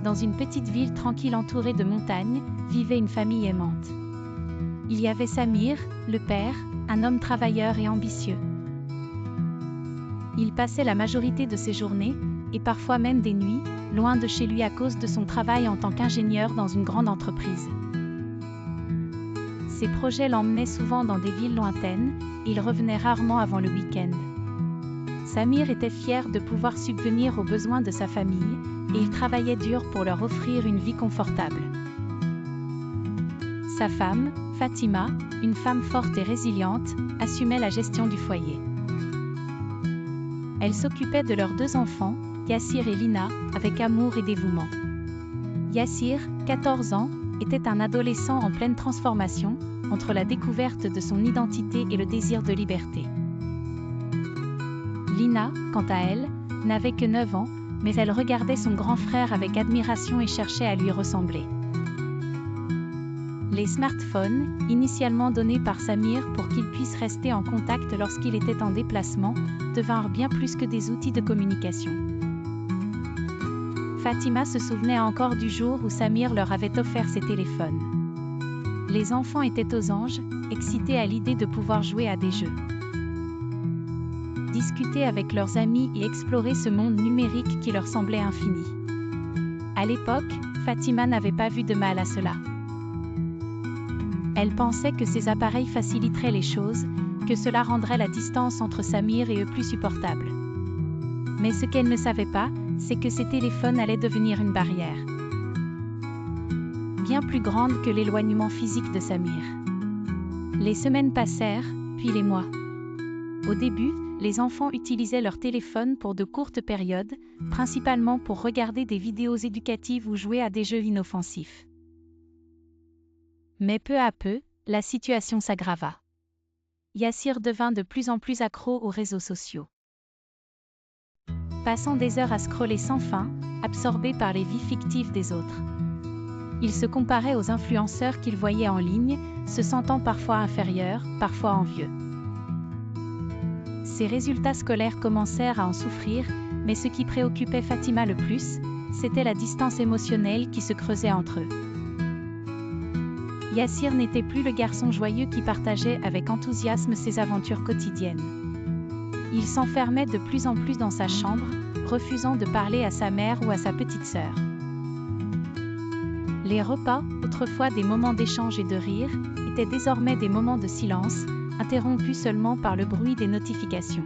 dans une petite ville tranquille entourée de montagnes, vivait une famille aimante. Il y avait Samir, le père, un homme travailleur et ambitieux. Il passait la majorité de ses journées, et parfois même des nuits, loin de chez lui à cause de son travail en tant qu'ingénieur dans une grande entreprise. Ses projets l'emmenaient souvent dans des villes lointaines, et il revenait rarement avant le week-end. Samir était fier de pouvoir subvenir aux besoins de sa famille, et il travaillait dur pour leur offrir une vie confortable. Sa femme, Fatima, une femme forte et résiliente, assumait la gestion du foyer. Elle s'occupait de leurs 2 enfants, Yassir et Lina, avec amour et dévouement. Yassir, 14 ans, était un adolescent en pleine transformation, entre la découverte de son identité et le désir de liberté. Lina, quant à elle, n'avait que 9 ans, mais elle regardait son grand frère avec admiration et cherchait à lui ressembler. Les smartphones, initialement donnés par Samir pour qu'il puisse rester en contact lorsqu'il était en déplacement, devinrent bien plus que des outils de communication. Fatima se souvenait encore du jour où Samir leur avait offert ses téléphones. Les enfants étaient aux anges, excités à l'idée de pouvoir jouer à des jeux, discuter avec leurs amis et explorer ce monde numérique qui leur semblait infini. À l'époque, Fatima n'avait pas vu de mal à cela. Elle pensait que ces appareils faciliteraient les choses, que cela rendrait la distance entre Samir et eux plus supportable. Mais ce qu'elle ne savait pas, c'est que ces téléphones allaient devenir une barrière bien plus grande que l'éloignement physique de Samir. Les semaines passèrent, puis les mois. Au début, les enfants utilisaient leur téléphone pour de courtes périodes, principalement pour regarder des vidéos éducatives ou jouer à des jeux inoffensifs. Mais peu à peu, la situation s'aggrava. Yassir devint de plus en plus accro aux réseaux sociaux. Passant des heures à scroller sans fin, absorbé par les vies fictives des autres. Il se comparait aux influenceurs qu'il voyait en ligne, se sentant parfois inférieur, parfois envieux. Ses résultats scolaires commencèrent à en souffrir, mais ce qui préoccupait Fatima le plus, c'était la distance émotionnelle qui se creusait entre eux. Yassir n'était plus le garçon joyeux qui partageait avec enthousiasme ses aventures quotidiennes. Il s'enfermait de plus en plus dans sa chambre, refusant de parler à sa mère ou à sa petite sœur. Les repas, autrefois des moments d'échange et de rire, étaient désormais des moments de silence, interrompus seulement par le bruit des notifications.